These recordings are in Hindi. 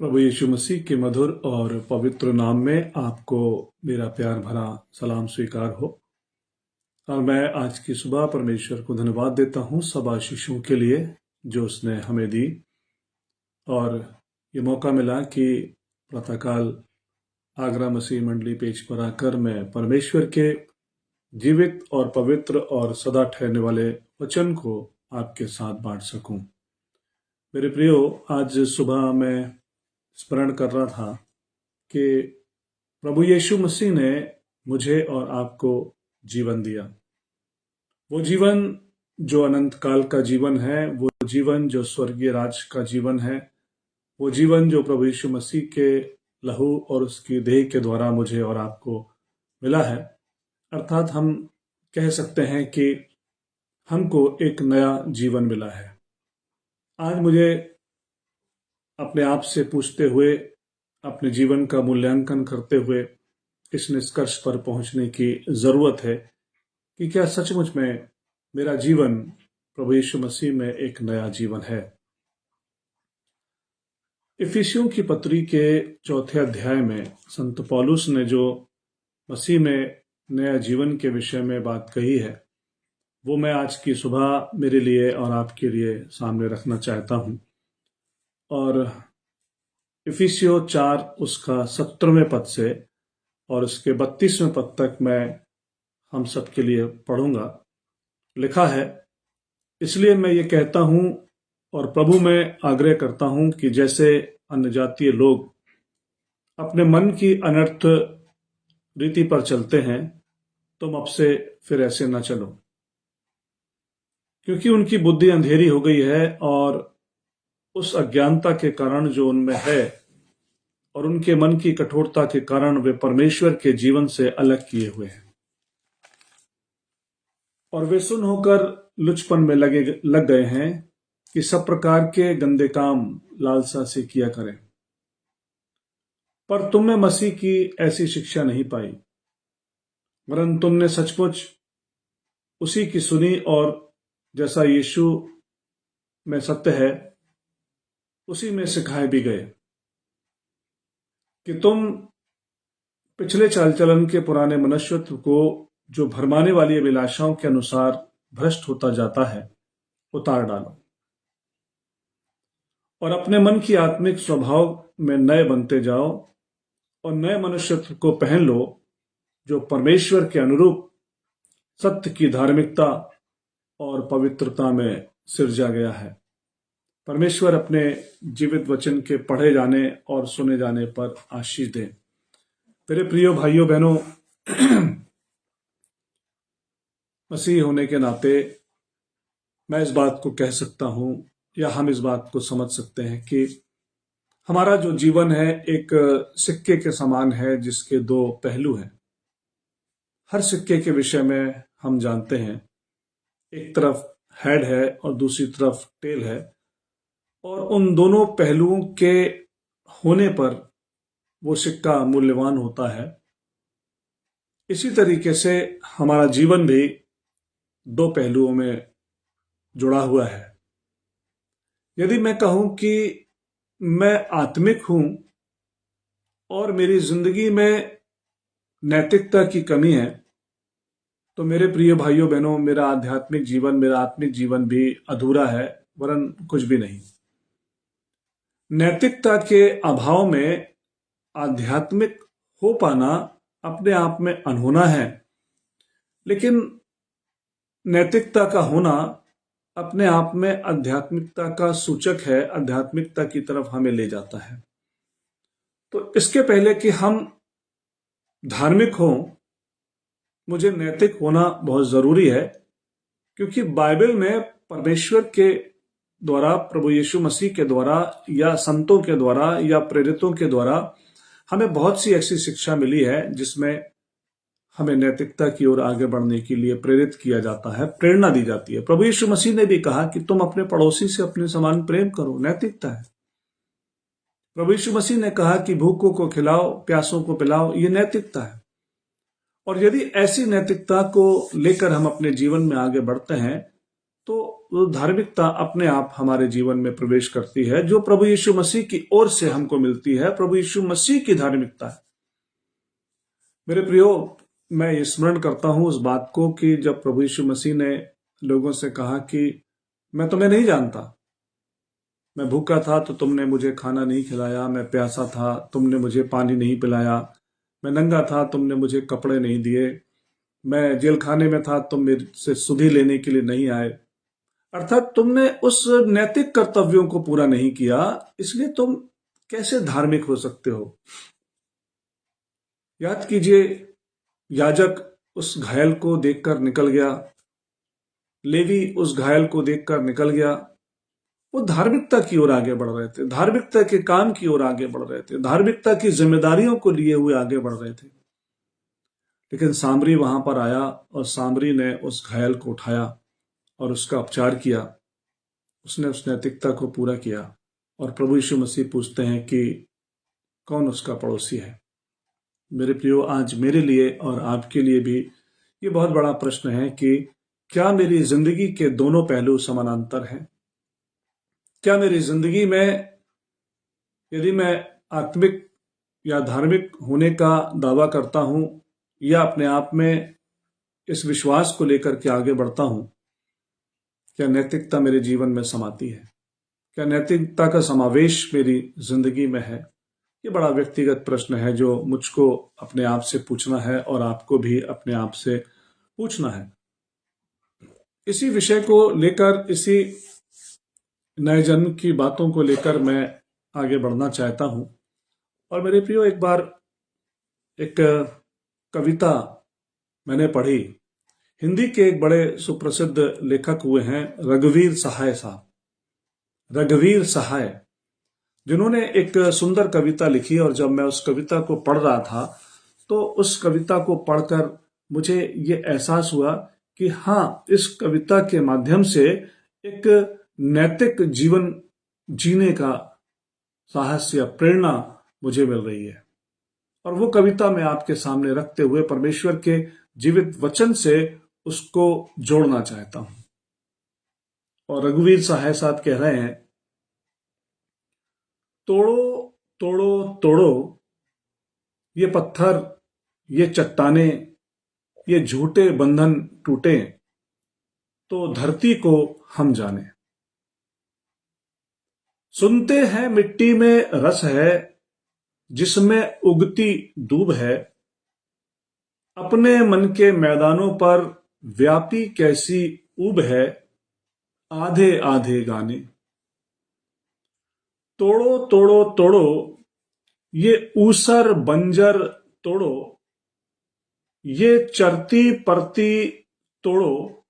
प्रभु यीशु मसीह के मधुर और पवित्र नाम में आपको मेरा प्यार भरा सलाम स्वीकार हो। और मैं आज की सुबह परमेश्वर को धन्यवाद देता हूँ सब आशीषों के लिए जो उसने हमें दी, और ये मौका मिला कि प्रातःकाल आगरा मसीह मंडली पेज पर आकर मैं परमेश्वर के जीवित और पवित्र और सदा ठहरने वाले वचन को आपके साथ बांट सकूं। मेरे प्रियो, आज सुबह मैं स्मरण कर रहा था कि प्रभु यीशु मसीह ने मुझे और आपको जीवन दिया। वो जीवन जो अनंत काल का जीवन है, वो जीवन जो स्वर्गीय राज का जीवन है, वो जीवन जो प्रभु यीशु मसीह के लहू और उसकी देह के द्वारा मुझे और आपको मिला है। अर्थात हम कह सकते हैं कि हमको एक नया जीवन मिला है। आज मुझे अपने आप से पूछते हुए, अपने जीवन का मूल्यांकन करते हुए इस निष्कर्ष पर पहुंचने की जरूरत है कि क्या सचमुच में मेरा जीवन प्रभु यीशु मसीह में एक नया जीवन है। इफिसियों की पत्री के 4 अध्याय में संत पौलुस ने जो मसीह में नया जीवन के विषय में बात कही है, वो मैं आज की सुबह मेरे लिए और आपके लिए सामने रखना चाहता हूं। और इफिसियो 4 उसका 17वें पद से और उसके 32वें पद तक मैं हम सबके लिए पढ़ूंगा। लिखा है, इसलिए मैं ये कहता हूं और प्रभु में आग्रह करता हूं कि जैसे अन्य जातीय लोग अपने मन की अनर्थ रीति पर चलते हैं, तुम अब से फिर ऐसे न चलो, क्योंकि उनकी बुद्धि अंधेरी हो गई है और उस अज्ञानता के कारण जो उनमें है और उनके मन की कठोरता के कारण वे परमेश्वर के जीवन से अलग किए हुए हैं, और वे सुन होकर लुचपन में लग गए हैं कि सब प्रकार के गंदे काम लालसा से किया करें। पर तुमने मसीह की ऐसी शिक्षा नहीं पाई, वरन तुमने सचमुच उसी की सुनी और जैसा यीशु में सत्य है उसी में सिखाए भी गए, कि तुम पिछले चाल चलन के पुराने मनुष्यत्व को जो भरमाने वाली अभिलाषाओं के अनुसार भ्रष्ट होता जाता है उतार डालो, और अपने मन की आत्मिक स्वभाव में नए बनते जाओ और नए मनुष्यत्व को पहन लो, जो परमेश्वर के अनुरूप सत्य की धार्मिकता और पवित्रता में सिरजा गया है। परमेश्वर अपने जीवित वचन के पढ़े जाने और सुने जाने पर आशीष दे। मेरे प्रिय भाइयों बहनों, मसीह होने के नाते मैं इस बात को कह सकता हूं, या हम इस बात को समझ सकते हैं कि हमारा जो जीवन है एक सिक्के के समान है जिसके 2 पहलू हैं। हर सिक्के के विषय में हम जानते हैं, एक तरफ हेड है और दूसरी तरफ टेल है, और उन दोनों पहलुओं के होने पर वो सिक्का मूल्यवान होता है। इसी तरीके से हमारा जीवन भी 2 पहलुओं में जुड़ा हुआ है। यदि मैं कहूं कि मैं आत्मिक हूं और मेरी जिंदगी में नैतिकता की कमी है, तो मेरे प्रिय भाइयों बहनों, मेरा आध्यात्मिक जीवन, मेरा आत्मिक जीवन भी अधूरा है, वरन कुछ भी नहीं। नैतिकता के अभाव में आध्यात्मिक हो पाना अपने आप में अनहोना है, लेकिन नैतिकता का होना अपने आप में आध्यात्मिकता का सूचक है, आध्यात्मिकता की तरफ हमें ले जाता है। तो इसके पहले कि हम धार्मिक हों, मुझे नैतिक होना बहुत जरूरी है, क्योंकि बाइबल में परमेश्वर के द्वारा, प्रभु यीशु मसीह के द्वारा या संतों के द्वारा या प्रेरितों के द्वारा हमें बहुत सी ऐसी शिक्षा मिली है जिसमें हमें नैतिकता की ओर आगे बढ़ने के लिए प्रेरित किया जाता है, प्रेरणा दी जाती है। प्रभु यीशु मसीह ने भी कहा कि तुम अपने पड़ोसी से अपने समान प्रेम करो, नैतिकता है। प्रभु यीशु मसीह ने कहा कि भूखों को खिलाओ, प्यासों को पिलाओ, ये नैतिकता है। और यदि ऐसी नैतिकता को लेकर हम अपने जीवन में आगे बढ़ते हैं, तो वो धार्मिकता अपने आप हमारे जीवन में प्रवेश करती है, जो प्रभु यीशु मसीह की ओर से हमको मिलती है, प्रभु यीशु मसीह की धार्मिकता है। मेरे प्रियो, मैं ये स्मरण करता हूं उस बात को कि जब प्रभु यीशु मसीह ने लोगों से कहा कि मैं तुम्हें नहीं जानता, मैं भूखा था तो तुमने मुझे खाना नहीं खिलाया, मैं प्यासा था तुमने मुझे पानी नहीं पिलाया, मैं नंगा था तुमने मुझे कपड़े नहीं दिए, मैं जेल खाने में था तुम मेरे से सुधि लेने के लिए नहीं आए। अर्थात तुमने उस नैतिक कर्तव्यों को पूरा नहीं किया, इसलिए तुम कैसे धार्मिक हो सकते हो। याद कीजिए, याजक उस घायल को देखकर निकल गया, लेवी उस घायल को देखकर निकल गया। वो धार्मिकता की ओर आगे बढ़ रहे थे, धार्मिकता के काम की ओर आगे बढ़ रहे थे, धार्मिकता की जिम्मेदारियों को लिए हुए आगे बढ़ रहे थे। लेकिन सामरी वहां पर आया और सामरी ने उस घायल को उठाया और उसका उपचार किया। उसने उस नैतिकता को पूरा किया। और प्रभु यीशु मसीह पूछते हैं कि कौन उसका पड़ोसी है। मेरे प्रियो, आज मेरे लिए और आपके लिए भी ये बहुत बड़ा प्रश्न है कि क्या मेरी जिंदगी के दोनों पहलू समानांतर हैं? क्या मेरी जिंदगी में यदि मैं आत्मिक या धार्मिक होने का दावा करता हूं या अपने आप में इस विश्वास को लेकर के आगे बढ़ता हूं, क्या नैतिकता मेरे जीवन में समाती है? क्या नैतिकता का समावेश मेरी जिंदगी में है? ये बड़ा व्यक्तिगत प्रश्न है जो मुझको अपने आप से पूछना है और आपको भी अपने आप से पूछना है। इसी विषय को लेकर, इसी नए जन्म की बातों को लेकर मैं आगे बढ़ना चाहता हूं। और मेरे प्रियो, एक बार एक कविता मैंने पढ़ी। हिंदी के एक बड़े सुप्रसिद्ध लेखक हुए हैं रघुवीर सहाय साहब, रघुवीर सहाय, जिन्होंने एक सुंदर कविता लिखी। और जब मैं उस कविता को पढ़ रहा था तो उस कविता को पढ़कर मुझे ये एहसास हुआ कि हाँ, इस कविता के माध्यम से एक नैतिक जीवन जीने का साहस या प्रेरणा मुझे मिल रही है। और वो कविता मैं आपके सामने रखते हुए परमेश्वर के जीवित वचन से उसको जोड़ना चाहता हूं। और रघुवीर सहाय साहब कह रहे हैं, तोड़ो तोड़ो तोड़ो ये पत्थर, ये चट्टाने, ये झूठे बंधन टूटे, तो धरती को हम जाने। सुनते हैं मिट्टी में रस है, जिसमें उगती दूब है, अपने मन के मैदानों पर व्यापी कैसी ऊब है, आधे आधे गाने। तोड़ो तोड़ो तोड़ो ये ऊसर बंजर तोड़ो, ये चरती परती तोड़ो,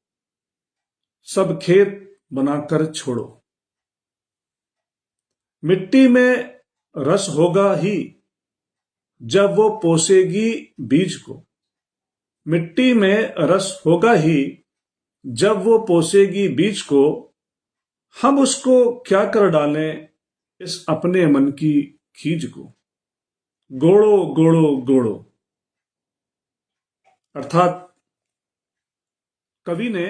सब खेत बनाकर छोड़ो। मिट्टी में रस होगा ही जब वो पोसेगी बीज को, मिट्टी में रस होगा ही जब वो पोसेगी बीज को, हम उसको क्या कर डालें इस अपने मन की खीज को। गोड़ो गोड़ो गोड़ो। अर्थात कवि ने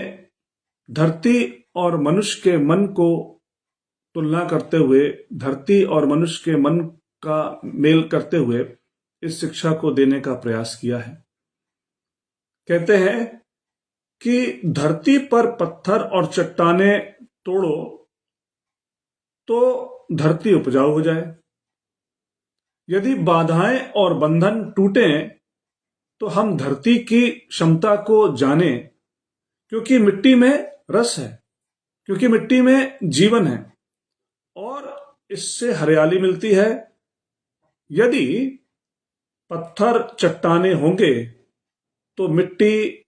धरती और मनुष्य के मन को तुलना करते हुए, धरती और मनुष्य के मन का मेल करते हुए इस शिक्षा को देने का प्रयास किया है। कहते हैं कि धरती पर पत्थर और चट्टाने तोड़ो तो धरती उपजाऊ हो जाए। यदि बाधाएं और बंधन टूटे तो हम धरती की क्षमता को जाने, क्योंकि मिट्टी में रस है, क्योंकि मिट्टी में जीवन है और इससे हरियाली मिलती है। यदि पत्थर चट्टाने होंगे तो मिट्टी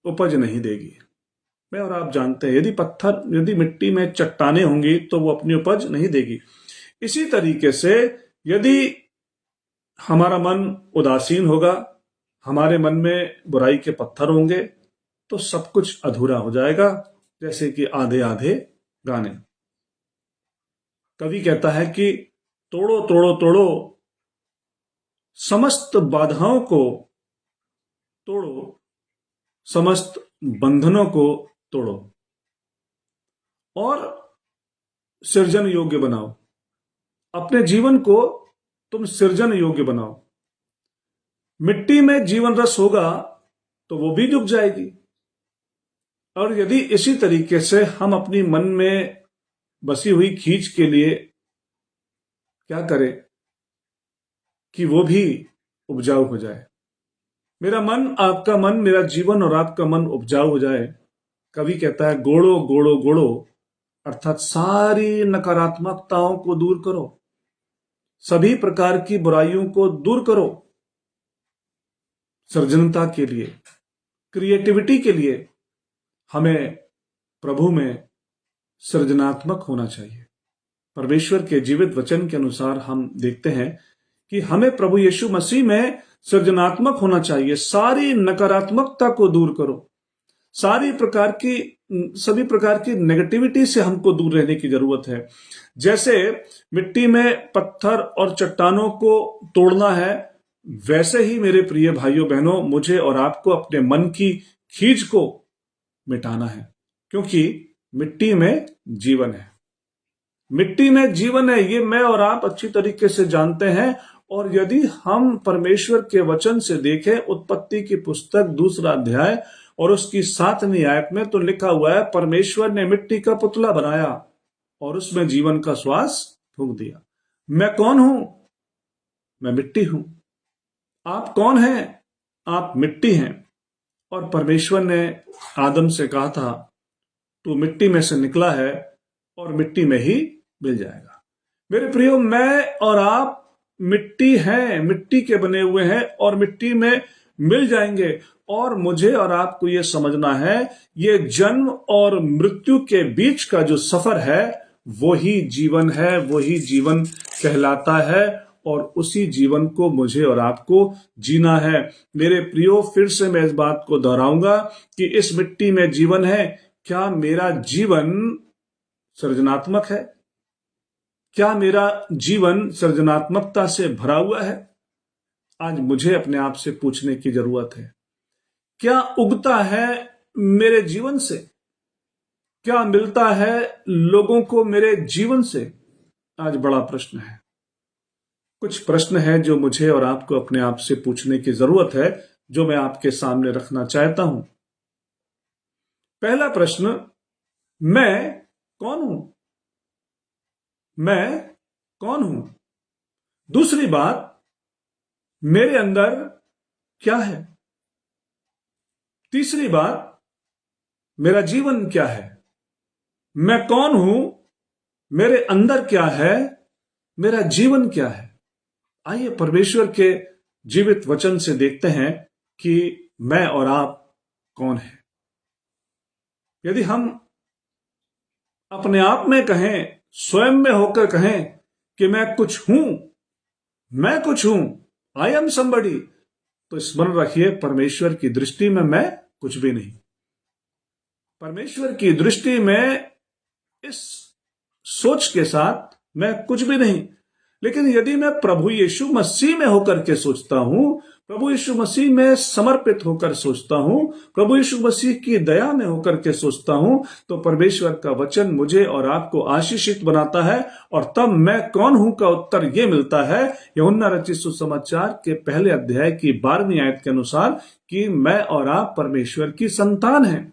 उपज नहीं देगी। मैं और आप जानते हैं, यदि मिट्टी में चट्टाने होंगी तो वो अपनी उपज नहीं देगी। इसी तरीके से यदि हमारा मन उदासीन होगा, हमारे मन में बुराई के पत्थर होंगे, तो सब कुछ अधूरा हो जाएगा, जैसे कि आधे आधे गाने। कवि कहता है कि तोड़ो तोड़ो तोड़ो समस्त बाधाओं को तोड़ो, समस्त बंधनों को तोड़ो। और सृजन योग्य बनाओ। अपने जीवन को तुम सृजन योग्य बनाओ। मिट्टी में जीवन रस होगा तो वो भी झुक जाएगी। और यदि इसी तरीके से हम अपनी मन में बसी हुई खींच के लिए क्या करें कि वो भी उपजाऊ हो जाए। मेरा मन, आपका मन, मेरा जीवन और आपका मन उपजाऊ हो जाए। कवि कहता है गोड़ो गोड़ो गोड़ो, अर्थात सारी नकारात्मकताओं को दूर करो, सभी प्रकार की बुराइयों को दूर करो। सृजनता के लिए, क्रिएटिविटी के लिए हमें प्रभु में सृजनात्मक होना चाहिए। परमेश्वर के जीवित वचन के अनुसार हम देखते हैं कि हमें प्रभु यीशु मसीह में सृजनात्मक होना चाहिए। सारी नकारात्मकता को दूर करो, सभी प्रकार की नेगेटिविटी से हमको दूर रहने की जरूरत है। जैसे मिट्टी में पत्थर और चट्टानों को तोड़ना है, वैसे ही मेरे प्रिय भाइयों बहनों, मुझे और आपको अपने मन की खींच को मिटाना है, क्योंकि मिट्टी में जीवन है। मिट्टी में जीवन है, ये मैं और आप अच्छी तरीके से जानते हैं। और यदि हम परमेश्वर के वचन से देखें, उत्पत्ति की पुस्तक 2 अध्याय और उसकी 7वीं आयत में तो लिखा हुआ है, परमेश्वर ने मिट्टी का पुतला बनाया और उसमें जीवन का श्वास फूंक दिया। मैं कौन हूं? मैं मिट्टी हूं। आप कौन हैं? आप मिट्टी हैं। और परमेश्वर ने आदम से कहा था, तू मिट्टी में से निकला है और मिट्टी में ही मिल जाएगा। मेरे प्रियो, मैं और आप मिट्टी हैं, मिट्टी के बने हुए हैं और मिट्टी में मिल जाएंगे। और मुझे और आपको यह समझना है, ये जन्म और मृत्यु के बीच का जो सफर है वही जीवन है, वही जीवन कहलाता है और उसी जीवन को मुझे और आपको जीना है। मेरे प्रियो, फिर से मैं इस बात को दोहराऊंगा कि इस मिट्टी में जीवन है। क्या मेरा जीवन सृजनात्मक है? क्या मेरा जीवन सृजनात्मकता से भरा हुआ है? आज मुझे अपने आप से पूछने की जरूरत है। क्या उगता है मेरे जीवन से? क्या मिलता है लोगों को मेरे जीवन से? आज बड़ा प्रश्न है। कुछ प्रश्न हैं जो मुझे और आपको अपने आप से पूछने की जरूरत है, जो मैं आपके सामने रखना चाहता हूं। पहला प्रश्न, मैं कौन हूं? मैं कौन हूं? दूसरी बात, मेरे अंदर क्या है? तीसरी बात, मेरा जीवन क्या है? मैं कौन हूं? मेरे अंदर क्या है? मेरा जीवन क्या है? आइए परमेश्वर के जीवित वचन से देखते हैं कि मैं और आप कौन हैं। यदि हम अपने आप में कहें, स्वयं में होकर कहें कि मैं कुछ हूं, मैं कुछ हूं, आई एम समबडी, तो स्मरण रखिए, परमेश्वर की दृष्टि में मैं कुछ भी नहीं। परमेश्वर की दृष्टि में इस सोच के साथ मैं कुछ भी नहीं। लेकिन यदि मैं प्रभु यीशु मसीह में होकर के सोचता हूं, प्रभु यीशु मसीह में समर्पित होकर सोचता हूं, प्रभु यीशु मसीह की दया में होकर के सोचता हूं, तो परमेश्वर का वचन मुझे और आपको आशीषित बनाता है। और तब मैं कौन हूं का उत्तर यह मिलता है यूहन्ना रचित सुसमाचार के 1 अध्याय की 12वीं आयत के अनुसार कि मैं और आप परमेश्वर की संतान हैं।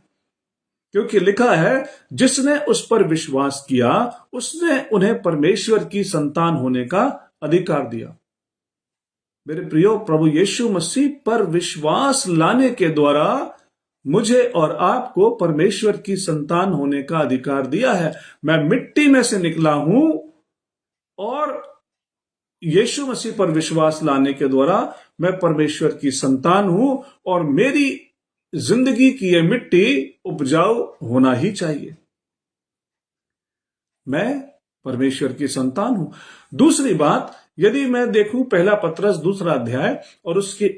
क्योंकि लिखा है, जिसने उस पर विश्वास किया उसने उन्हें परमेश्वर की संतान होने का अधिकार दिया। मेरे प्रियो, प्रभु यीशु मसीह पर विश्वास लाने के द्वारा मुझे और आपको परमेश्वर की संतान होने का अधिकार दिया है। मैं मिट्टी में से निकला हूं और यीशु मसीह पर विश्वास लाने के द्वारा मैं परमेश्वर की संतान हूं और मेरी जिंदगी की यह मिट्टी उपजाऊ होना ही चाहिए। मैं परमेश्वर की संतान हूं। दूसरी बात, यदि मैं देखूं 1 पतरस 2 अध्याय और उसकी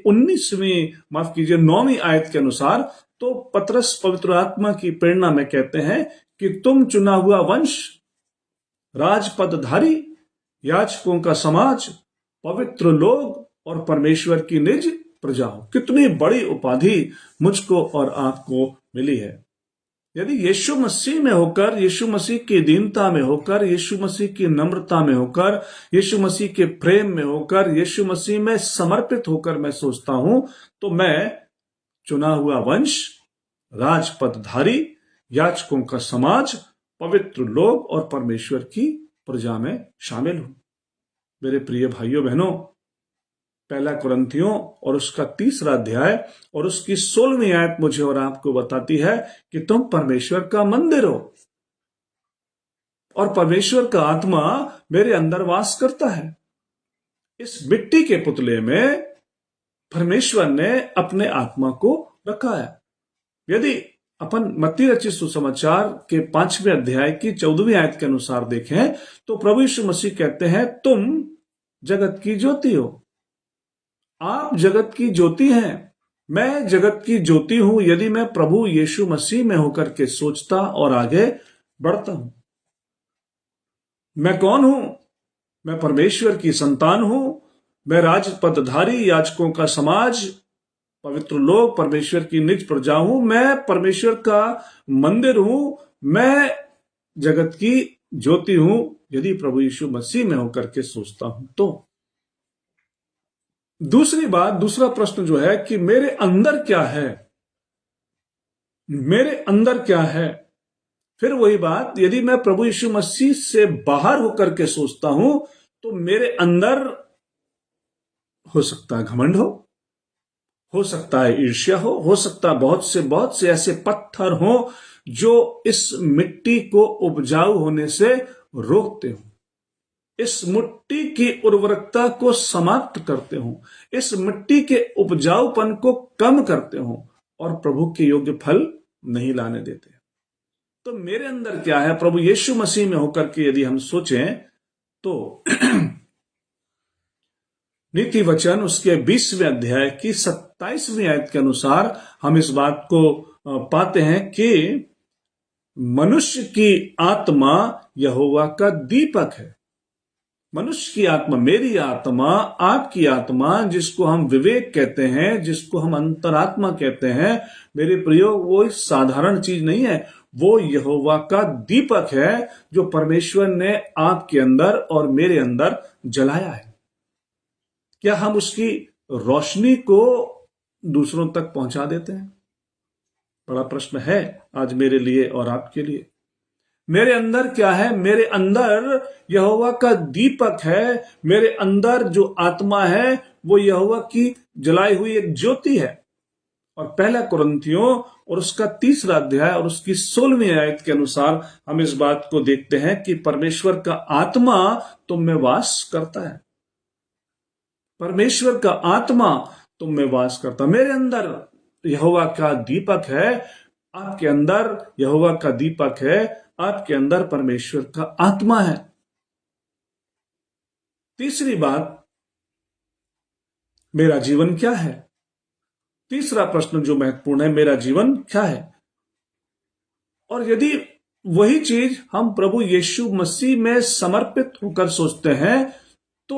9वीं आयत के अनुसार, तो पतरस पवित्र आत्मा की प्रेरणा में कहते हैं कि तुम चुना हुआ वंश, राजपदधारी, याजकों का समाज, पवित्र लोग और परमेश्वर की निज प्रजा हो। कितनी बड़ी उपाधि मुझको और आपको मिली है। यदि यीशु मसीह में होकर, यीशु मसीह की दीनता में होकर, यीशु मसीह की नम्रता में होकर, यीशु मसीह के प्रेम में होकर, यीशु मसीह में समर्पित होकर मैं सोचता हूं, तो मैं चुना हुआ वंश, राजपदधारी, याजकों का समाज, पवित्र लोग और परमेश्वर की प्रजा में शामिल हूं। मेरे प्रिय भाइयों बहनों, पहला कुरिन्थियों और उसका 3रा अध्याय और उसकी 16वीं आयत मुझे और आपको बताती है कि तुम परमेश्वर का मंदिर हो और परमेश्वर का आत्मा मेरे अंदर वास करता है। इस मिट्टी के पुतले में परमेश्वर ने अपने आत्मा को रखा है। यदि अपन मत्ती रचित सुसमाचार के 5वें अध्याय की 14वीं आयत के अनुसार देखें तो प्रभु यीशु मसीह कहते हैं, तुम जगत की ज्योति हो। आप जगत की ज्योति हैं, मैं जगत की ज्योति हूं यदि मैं प्रभु यीशु मसीह में होकर के सोचता और आगे बढ़ता हूं। मैं कौन हूं? मैं परमेश्वर की संतान हूं। मैं राजपदधारी, याजकों का समाज, पवित्र लोग, परमेश्वर की निज प्रजा हूं। मैं परमेश्वर का मंदिर हूं। मैं जगत की ज्योति हूं यदि प्रभु यीशु मसीह में होकर के सोचता हूं तो। दूसरी बात, दूसरा प्रश्न जो है कि मेरे अंदर क्या है, मेरे अंदर क्या है। फिर वही बात, यदि मैं प्रभु यीशु मसीह से बाहर होकर के सोचता हूं तो मेरे अंदर हो सकता है घमंड हो सकता है ईर्ष्या हो सकता है बहुत से ऐसे पत्थर हो जो इस मिट्टी को उपजाऊ होने से रोकते हो, इस मिट्टी की उर्वरकता को समाप्त करते हो, इस मिट्टी के उपजाऊपन को कम करते हो और प्रभु के योग्य फल नहीं लाने देते। तो मेरे अंदर क्या है, प्रभु यीशु मसीह में होकर के यदि हम सोचें तो नीति वचन उसके 20वें अध्याय की 27वीं आयत के अनुसार हम इस बात को पाते हैं कि मनुष्य की आत्मा यहोवा का दीपक है। मनुष्य की आत्मा, मेरी आत्मा, आपकी आत्मा, जिसको हम विवेक कहते हैं, जिसको हम अंतरात्मा कहते हैं, मेरे प्रियो, वो साधारण चीज नहीं है। वो यहोवा का दीपक है जो परमेश्वर ने आपके अंदर और मेरे अंदर जलाया है। क्या हम उसकी रोशनी को दूसरों तक पहुंचा देते हैं? बड़ा प्रश्न है आज मेरे लिए और आपके लिए। मेरे अंदर क्या है? मेरे अंदर यहोवा का दीपक है। मेरे अंदर जो आत्मा है वो यहोवा की जलाई हुई एक ज्योति है। और पहला कुरिन्थियों और उसका 3रा अध्याय और उसकी 16वीं आयत के अनुसार हम इस बात को देखते हैं कि परमेश्वर का आत्मा तुम में वास करता है। परमेश्वर का आत्मा तुम में वास करता। मेरे अंदर यहोवा का दीपक है, आपके अंदर यहोवा का दीपक है, आपके अंदर परमेश्वर का आत्मा है। तीसरी बात, मेरा जीवन क्या है? तीसरा प्रश्न जो महत्वपूर्ण है, मेरा जीवन क्या है? और यदि वही चीज हम प्रभु यीशु मसीह में समर्पित होकर सोचते हैं तो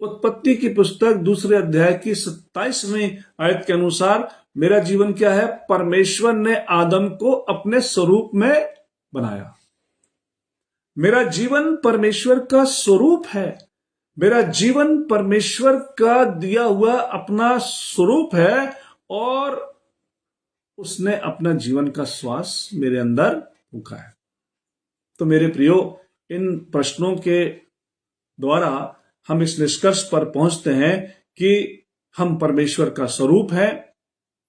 उत्पत्ति की पुस्तक 2 अध्याय की 27वीं आयत के अनुसार मेरा जीवन क्या है? परमेश्वर ने आदम को अपने स्वरूप में बनाया। मेरा जीवन परमेश्वर का स्वरूप है। मेरा जीवन परमेश्वर का दिया हुआ अपना स्वरूप है और उसने अपना जीवन का श्वास मेरे अंदर फूंका है। तो मेरे प्रियो, इन प्रश्नों के द्वारा हम इस निष्कर्ष पर पहुंचते हैं कि हम परमेश्वर का स्वरूप है,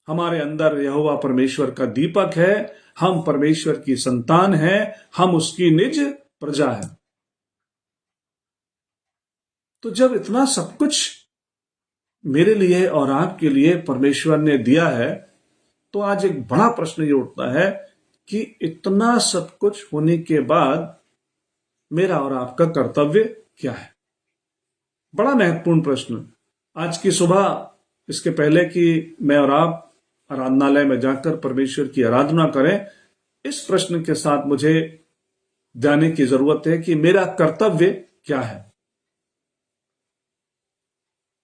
हमारे अंदर यहोवा परमेश्वर का दीपक है, हम परमेश्वर की संतान हैं, हम उसकी निज प्रजा है। तो जब इतना सब कुछ मेरे लिए और आपके लिए परमेश्वर ने दिया है तो आज एक बड़ा प्रश्न ये उठता है कि इतना सब कुछ होने के बाद मेरा और आपका कर्तव्य क्या है? बड़ा महत्वपूर्ण प्रश्न। आज की सुबह, इसके पहले कि मैं और आप आराधनालय में जाकर परमेश्वर की आराधना करें, इस प्रश्न के साथ मुझे जाने की जरूरत है कि मेरा कर्तव्य क्या है।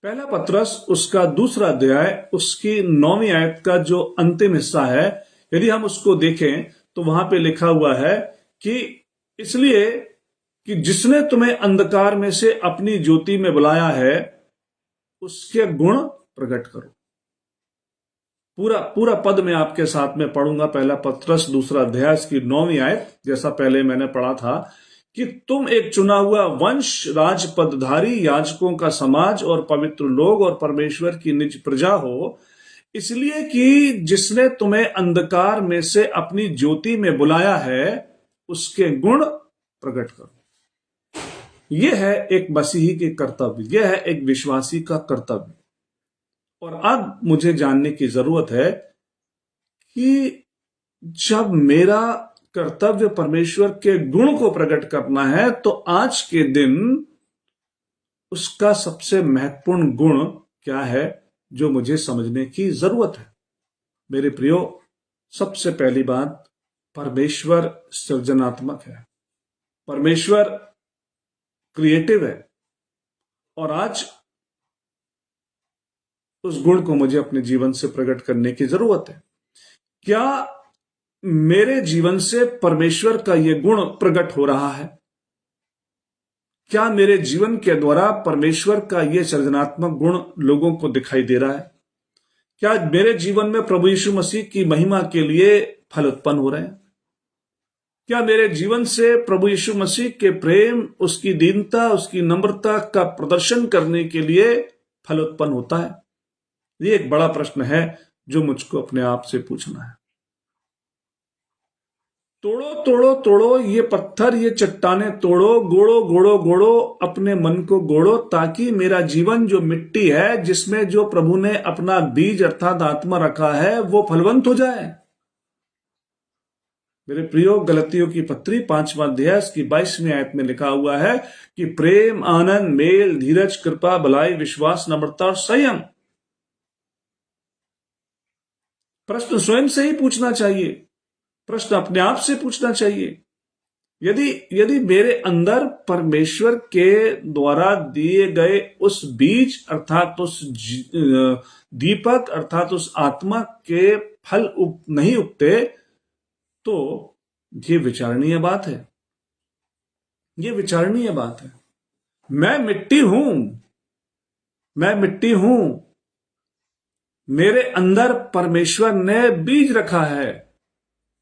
पहला पत्रस उसका 2रा अध्याय उसकी 9वीं आयत का जो अंतिम हिस्सा है, यदि हम उसको देखें तो वहां पे लिखा हुआ है कि इसलिए कि जिसने तुम्हें अंधकार में से अपनी ज्योति में बुलाया है उसके गुण प्रकट करो। पूरा पूरा पद मैं आपके साथ में पढ़ूंगा। पहला पत्रस 2 अध्याय की 9वीं आयत, जैसा पहले मैंने पढ़ा था कि तुम एक चुना हुआ वंश, राजपदधारी, याजकों का समाज और पवित्र लोग और परमेश्वर की निज प्रजा हो, इसलिए कि जिसने तुम्हें अंधकार में से अपनी ज्योति में बुलाया है उसके गुण प्रकट करो। यह है एक मसीही के कर्तव्य, यह है एक विश्वासी का कर्तव्य। और अब मुझे जानने की जरूरत है कि जब मेरा कर्तव्य परमेश्वर के गुण को प्रकट करना है तो आज के दिन उसका सबसे महत्वपूर्ण गुण क्या है जो मुझे समझने की जरूरत है। मेरे प्रियो, सबसे पहली बात, परमेश्वर सृजनात्मक है, परमेश्वर क्रिएटिव है, और आज उस गुण को मुझे अपने जीवन से प्रकट करने की जरूरत है। क्या मेरे जीवन से परमेश्वर का यह गुण प्रकट हो रहा है? क्या मेरे जीवन के द्वारा परमेश्वर का यह सृजनात्मक गुण लोगों को दिखाई दे रहा है? क्या मेरे जीवन में प्रभु यीशु मसीह की महिमा के लिए फल उत्पन्न हो रहे हैं? क्या मेरे जीवन से प्रभु यीशु मसीह के प्रेम, उसकी दीनता, उसकी नम्रता का प्रदर्शन करने के लिए फल उत्पन्न होता है? ये एक बड़ा प्रश्न है जो मुझको अपने आप से पूछना है। तोड़ो तोड़ो तोड़ो ये पत्थर, ये चट्टाने तोड़ो, गोड़ो गोड़ो गोड़ो अपने मन को गोड़ो, ताकि मेरा जीवन जो मिट्टी है, जिसमें जो प्रभु ने अपना बीज अर्थात आत्मा रखा है, वो फलवंत हो जाए। मेरे प्रियो, गलतियों की पत्री 5वां अध्याय की 22वीं आयत में लिखा हुआ है कि प्रेम, आनंद, मेल, धीरज, कृपा, भलाई, विश्वास, नम्रता और संयम। प्रश्न स्वयं से ही पूछना चाहिए, प्रश्न अपने आप से पूछना चाहिए। यदि मेरे अंदर परमेश्वर के द्वारा दिए गए उस बीज अर्थात उस दीपक अर्थात उस आत्मा के फल नहीं उगते, तो ये विचारणीय बात है, ये विचारणीय बात है। मैं मिट्टी हूं, मैं मिट्टी हूं, मेरे अंदर परमेश्वर ने बीज रखा है।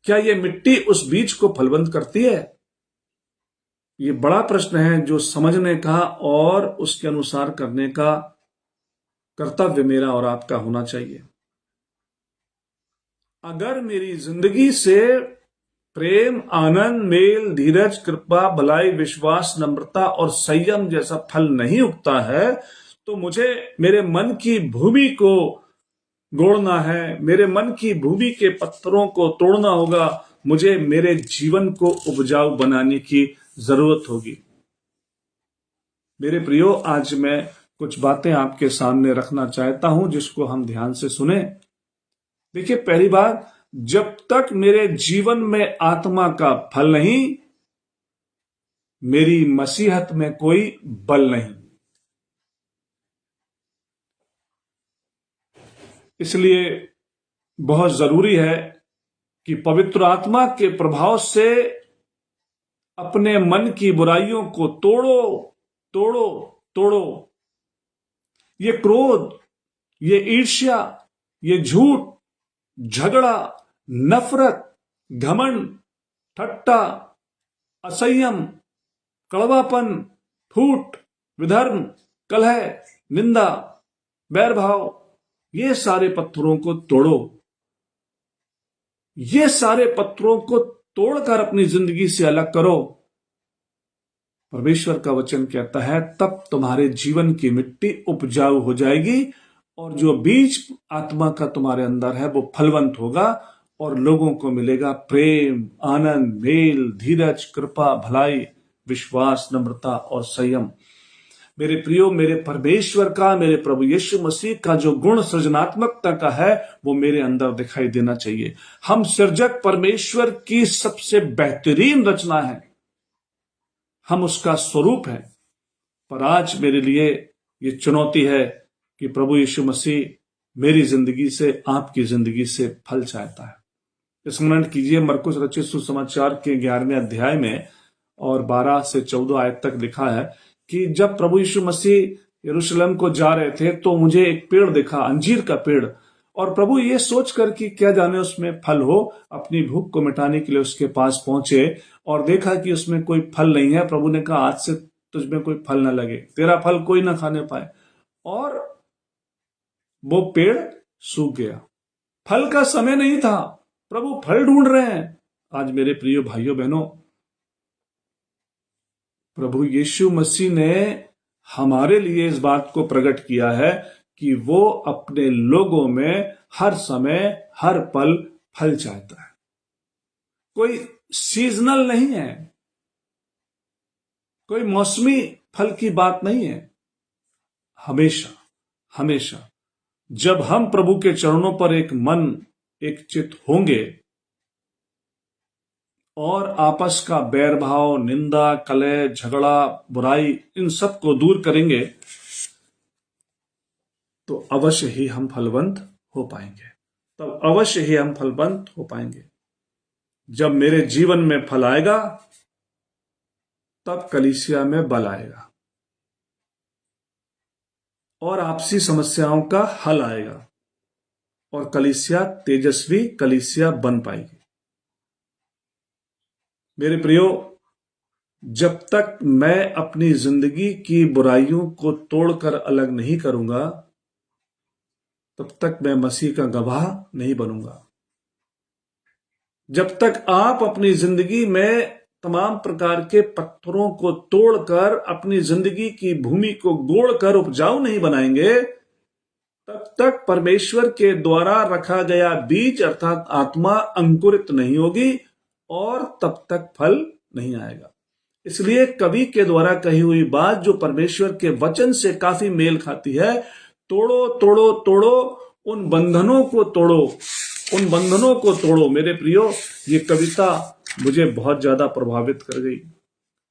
क्या ये मिट्टी उस बीज को फलवंत करती है? ये बड़ा प्रश्न है जो समझने का और उसके अनुसार करने का कर्तव्य मेरा और आपका होना चाहिए। अगर मेरी जिंदगी से प्रेम, आनंद, मेल, धीरज, कृपा, भलाई, विश्वास, नम्रता और संयम जैसा फल नहीं उगता है, तो मुझे मेरे मन की भूमि को गोड़ना है, मेरे मन की भूमि के पत्थरों को तोड़ना होगा, मुझे मेरे जीवन को उपजाऊ बनाने की जरूरत होगी। मेरे प्रियो, आज मैं कुछ बातें आपके सामने रखना चाहता हूं जिसको हम ध्यान से सुने। देखिए, पहली बात, जब तक मेरे जीवन में आत्मा का फल नहीं, मेरी मसीहत में कोई बल नहीं। इसलिए बहुत जरूरी है कि पवित्र आत्मा के प्रभाव से अपने मन की बुराइयों को तोड़ो तोड़ो तोड़ो। ये क्रोध, ये ईर्ष्या, ये झूठ, झगड़ा, नफरत, घमंड, ठट्टा, असंयम, कड़वापन, फूट, विधर्म, कलह, निंदा, बैरभाव, ये सारे पत्थरों को तोड़ो। ये सारे पत्थरों को तोड़कर अपनी जिंदगी से अलग करो। परमेश्वर का वचन कहता है तब तुम्हारे जीवन की मिट्टी उपजाऊ हो जाएगी और जो बीज आत्मा का तुम्हारे अंदर है वो फलवंत होगा और लोगों को मिलेगा प्रेम, आनंद, मेल, धीरज, कृपा, भलाई, विश्वास, नम्रता और संयम। मेरे प्रियो, मेरे परमेश्वर का, मेरे प्रभु यीशु मसीह का जो गुण सृजनात्मकता का है वो मेरे अंदर दिखाई देना चाहिए। हम सृजक परमेश्वर की सबसे बेहतरीन रचना है, हम उसका स्वरूप है। पर आज मेरे लिए ये चुनौती है कि प्रभु यीशु मसीह मेरी जिंदगी से, आपकी जिंदगी से फल चाहता है। स्मरण कीजिए मरकुस रचित सुसमाचार के 11वें अध्याय में और 12 से 14 आयत तक लिखा है कि जब प्रभु यीशु मसीह यरूशलेम को जा रहे थे तो मुझे एक पेड़ दिखा, अंजीर का पेड़। और प्रभु ये सोचकर कि क्या जाने उसमें फल हो, अपनी भूख को मिटाने के लिए उसके पास पहुंचे और देखा कि उसमें कोई फल नहीं है। प्रभु ने कहा, आज से तुझमें कोई फल ना लगे, तेरा फल कोई ना खाने पाए। और वो पेड़ सूख गया। फल का समय नहीं था, प्रभु फल ढूंढ रहे हैं। आज मेरे प्रिय भाइयों बहनों, प्रभु यीशु मसीह ने हमारे लिए इस बात को प्रकट किया है कि वो अपने लोगों में हर समय हर पल फल चाहता है। कोई सीजनल नहीं है, कोई मौसमी फल की बात नहीं है। हमेशा हमेशा जब हम प्रभु के चरणों पर एक मन एक चित होंगे और आपस का बैर भाव, निंदा, कलह, झगड़ा, बुराई, इन सब को दूर करेंगे तो अवश्य ही हम फलवंत हो पाएंगे। तब अवश्य ही हम फलवंत हो पाएंगे। जब मेरे जीवन में फल आएगा तब कलीसिया में बल आएगा और आपसी समस्याओं का हल आएगा और कलीसिया तेजस्वी कलीसिया बन पाएगी। मेरे प्रियो, जब तक मैं अपनी जिंदगी की बुराइयों को तोड़कर अलग नहीं करूंगा तब तक मैं मसीह का गवाह नहीं बनूंगा। जब तक आप अपनी जिंदगी में तमाम प्रकार के पत्थरों को तोड़कर अपनी जिंदगी की भूमि को गोड़कर उपजाऊ नहीं बनाएंगे तब तक परमेश्वर के द्वारा रखा गया बीज अर्थात आत्मा अंकुरित नहीं होगी और तब तक फल नहीं आएगा। इसलिए कवि के द्वारा कही हुई बात जो परमेश्वर के वचन से काफी मेल खाती है, तोड़ो तोड़ो तोड़ो उन बंधनों को तोड़ो, उन बंधनों को तोड़ो। मेरे प्रियो, ये कविता मुझे बहुत ज्यादा प्रभावित कर गई।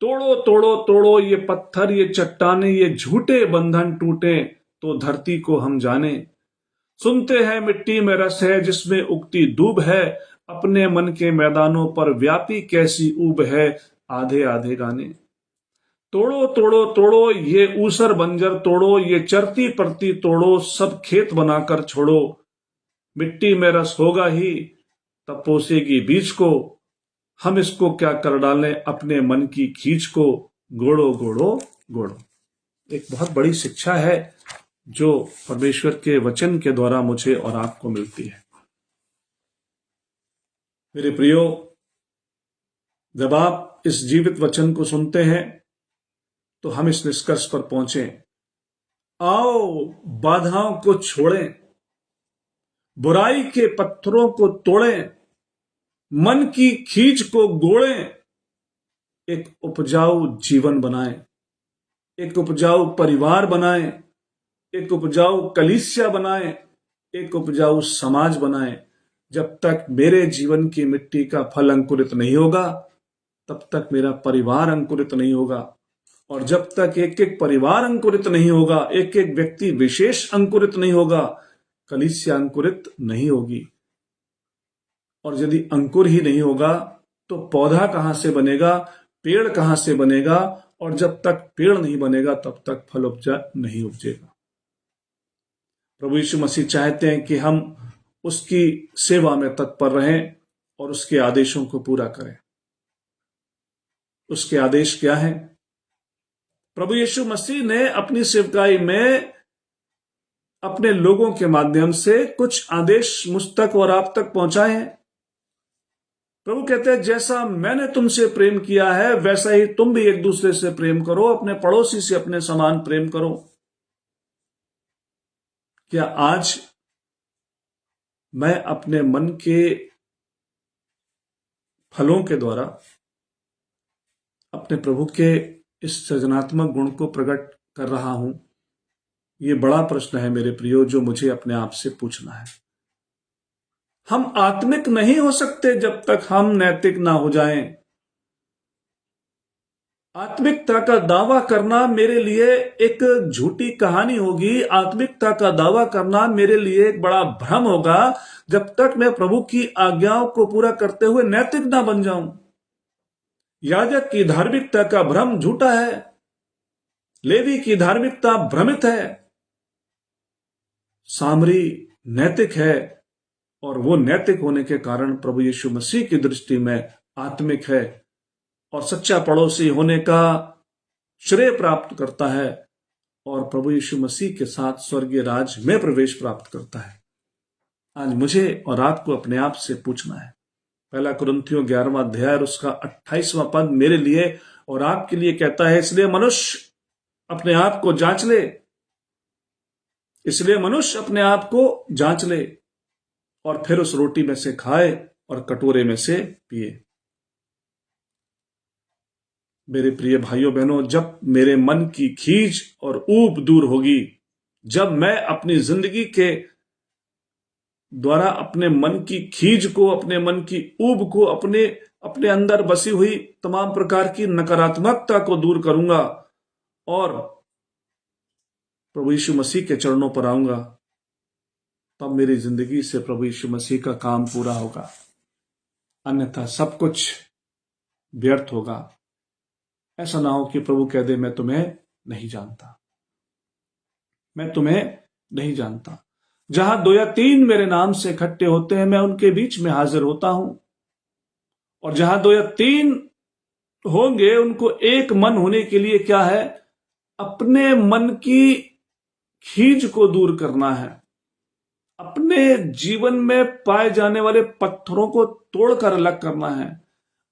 तोड़ो तोड़ो तोड़ो ये पत्थर, ये चट्टाने, ये झूठे बंधन टूटे तो धरती को हम जाने। सुनते हैं मिट्टी में रस है जिसमें उगती दूब है, अपने मन के मैदानों पर व्यापी कैसी ऊब है, आधे आधे गाने। तोड़ो तोड़ो तोड़ो ये ऊसर बंजर तोड़ो, ये चरती परती तोड़ो, सब खेत बनाकर छोड़ो। मिट्टी में रस होगा ही तब पोसेगी बीज को, हम इसको क्या कर डालें अपने मन की खींच को, गोड़ो गोड़ो गोड़ो। एक बहुत बड़ी शिक्षा है जो परमेश्वर के वचन के द्वारा मुझे और आपको मिलती है। मेरे प्रियो, जब आप इस जीवित वचन को सुनते हैं तो हम इस निष्कर्ष पर पहुंचे, आओ बाधाओं को छोड़ें, बुराई के पत्थरों को तोड़ें, मन की खींच को गोड़ें, एक उपजाऊ जीवन बनाएं, एक उपजाऊ परिवार बनाएं, एक उपजाऊ कलीसिया बनाएं, एक उपजाऊ समाज बनाएं। जब तक मेरे जीवन की मिट्टी का फल अंकुरित नहीं होगा तब तक मेरा परिवार अंकुरित नहीं होगा, और जब तक एक एक परिवार अंकुरित नहीं होगा, एक एक व्यक्ति विशेष अंकुरित नहीं होगा, कलीसिया अंकुरित नहीं होगी। और यदि अंकुर ही नहीं होगा तो पौधा कहां से बनेगा, पेड़ कहां से बनेगा, और जब तक पेड़ नहीं बनेगा तब तक फल नहीं उपजेगा। प्रभु यीशु मसीह चाहते हैं कि हम उसकी सेवा में तत्पर रहें और उसके आदेशों को पूरा करें। उसके आदेश क्या हैं? प्रभु यीशु मसीह ने अपनी सेवकाई में अपने लोगों के माध्यम से कुछ आदेश मुझ तक और आप तक पहुंचाए हैं। प्रभु कहते हैं, जैसा मैंने तुमसे प्रेम किया है वैसा ही तुम भी एक दूसरे से प्रेम करो, अपने पड़ोसी से अपने समान प्रेम करो। क्या आज मैं अपने मन के फलों के द्वारा अपने प्रभु के इस सृजनात्मक गुण को प्रकट कर रहा हूं? ये बड़ा प्रश्न है मेरे प्रियो, जो मुझे अपने आप से पूछना है। हम आत्मिक नहीं हो सकते जब तक हम नैतिक ना हो जाएं। आत्मिकता का दावा करना मेरे लिए एक झूठी कहानी होगी। आत्मिकता का दावा करना मेरे लिए एक बड़ा भ्रम होगा, जब तक मैं प्रभु की आज्ञाओं को पूरा करते हुए नैतिक ना बन जाऊं। याजक की धार्मिकता का भ्रम झूठा है, लेवी की धार्मिकता भ्रमित है, सामरी नैतिक है, और वो नैतिक होने के कारण प्रभु यीशु मसीह की दृष्टि में आत्मिक है और सच्चा पड़ोसी होने का श्रेय प्राप्त करता है और प्रभु यीशु मसीह के साथ स्वर्गीय राज में प्रवेश प्राप्त करता है। आज मुझे और आपको अपने आप से पूछना है। पहला कुरिन्थियों 11वां अध्याय और उसका 28वां पद मेरे लिए और आपके लिए कहता है, इसलिए मनुष्य अपने आप को जांच ले, इसलिए मनुष्य अपने आप को जांच ले और फिर उस रोटी में से खाए और कटोरे में से पिए। मेरे प्रिय भाइयों बहनों, जब मेरे मन की खींच और ऊब दूर होगी, जब मैं अपनी जिंदगी के द्वारा अपने मन की खींच को, अपने मन की ऊब को, अपने अंदर बसी हुई तमाम प्रकार की नकारात्मकता को दूर करूंगा और प्रभु यीशु मसीह के चरणों पर आऊंगा, तब मेरी जिंदगी से प्रभु यीशु मसीह का काम पूरा होगा। अन्यथा सब कुछ व्यर्थ होगा। ऐसा ना हो कि प्रभु कह दे, मैं तुम्हें नहीं जानता, मैं तुम्हें नहीं जानता। जहां 2 या 3 मेरे नाम से इकट्ठे होते हैं, मैं उनके बीच में हाजिर होता हूं। और जहां 2 या 3 होंगे, उनको एक मन होने के लिए क्या है? अपने मन की खींच को दूर करना है। अपने जीवन में पाए जाने वाले पत्थरों को तोड़कर अलग करना है।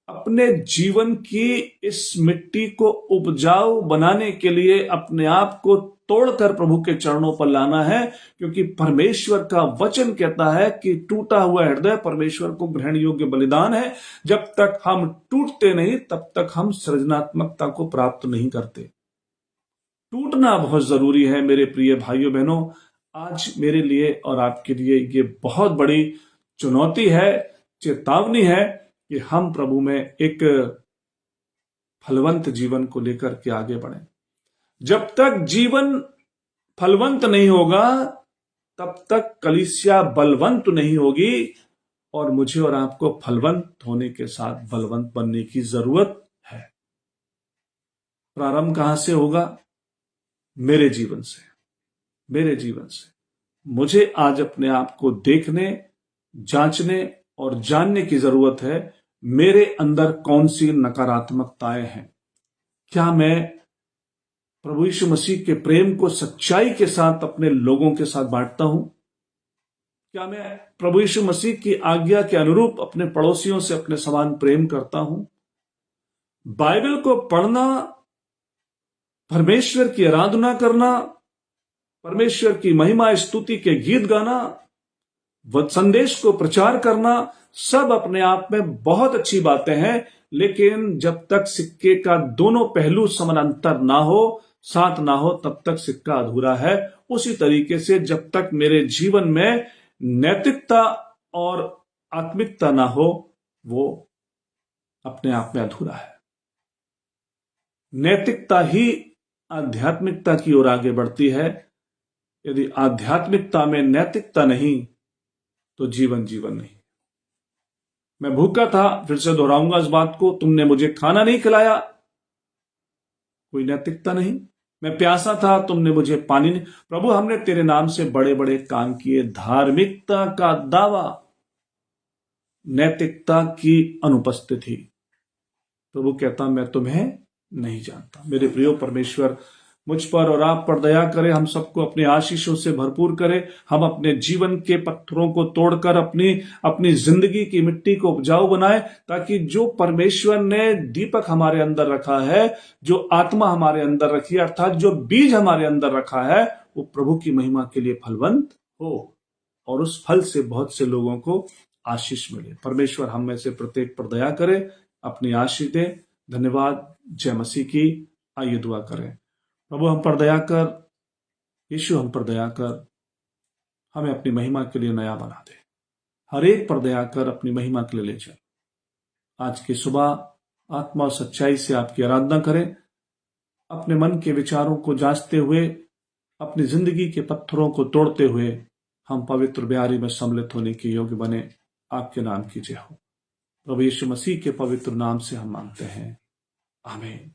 अपने जीवन की इस मिट्टी को उपजाऊ बनाने के लिए अपने आप को तोड़कर प्रभु के चरणों पर लाना है, क्योंकि परमेश्वर का वचन कहता है कि टूटा हुआ हृदय परमेश्वर को ग्रहण योग्य बलिदान है। जब तक हम टूटते नहीं, तब तक हम सृजनात्मकता को प्राप्त नहीं करते। टूटना बहुत जरूरी है मेरे प्रिय भाइयों बहनों। आज मेरे लिए और आपके लिए ये बहुत बड़ी चुनौती है, चेतावनी है कि हम प्रभु में एक फलवंत जीवन को लेकर के आगे बढ़ें। जब तक जीवन फलवंत नहीं होगा, तब तक कलीसिया बलवंत नहीं होगी, और मुझे और आपको फलवंत होने के साथ बलवंत बनने की जरूरत है। प्रारंभ कहां से होगा? मेरे जीवन से, मेरे जीवन से। मुझे आज अपने आप को देखने, जांचने और जानने की जरूरत है, मेरे अंदर कौन सी नकारात्मकताएं हैं। क्या मैं प्रभु यीशु मसीह के प्रेम को सच्चाई के साथ अपने लोगों के साथ बांटता हूं? क्या मैं प्रभु यीशु मसीह की आज्ञा के अनुरूप अपने पड़ोसियों से अपने समान प्रेम करता हूं? बाइबल को पढ़ना, परमेश्वर की आराधना करना, परमेश्वर की महिमा स्तुति के गीत गाना, संदेश को प्रचार करना, सब अपने आप में बहुत अच्छी बातें हैं, लेकिन जब तक सिक्के का दोनों पहलू समानांतर ना हो, साथ ना हो, तब तक सिक्का अधूरा है। उसी तरीके से जब तक मेरे जीवन में नैतिकता और आत्मिकता ना हो, वो अपने आप में अधूरा है। नैतिकता ही आध्यात्मिकता की ओर आगे बढ़ती है। यदि आध्यात्मिकता में नैतिकता नहीं, तो जीवन जीवन नहीं। मैं भूखा था, फिर से दोहराऊंगा इस बात को, तुमने मुझे खाना नहीं खिलाया, कोई नैतिकता नहीं। मैं प्यासा था, तुमने मुझे पानी नहीं। प्रभु, हमने तेरे नाम से बड़े बड़े काम किए। धार्मिकता का दावा, नैतिकता की अनुपस्थिति। प्रभु कहता, मैं तुम्हें नहीं जानता। मेरे प्रियो, परमेश्वर मुझ पर और आप पर दया करे, हम सबको अपने आशीषों से भरपूर करे। हम अपने जीवन के पत्थरों को तोड़कर अपनी जिंदगी की मिट्टी को उपजाऊ बनाए, ताकि जो परमेश्वर ने दीपक हमारे अंदर रखा है, जो आत्मा हमारे अंदर रखी है, अर्थात जो बीज हमारे अंदर रखा है, वो प्रभु की महिमा के लिए फलवंत हो और उस फल से बहुत से लोगों को आशीष मिले। परमेश्वर हम में से प्रत्येक पर दया करे, अपनी आशीष दे। धन्यवाद। जय मसीह की। आइए दुआ करें। प्रभु, हम पर दया कर, यीशु हम पर दया कर, हमें अपनी महिमा के लिए नया बना दे। हर एक पर दया कर, अपनी महिमा के लिए ले चल। आज की सुबह आत्मा और सच्चाई से आपकी आराधना करें। अपने मन के विचारों को जांचते हुए, अपनी जिंदगी के पत्थरों को तोड़ते हुए हम पवित्र ब्यारी में सम्मिलित होने के योग्य बने। आपके नाम की जय हो। प्रभु यीशु मसीह के पवित्र नाम से हम मांगते हैं, आमीन।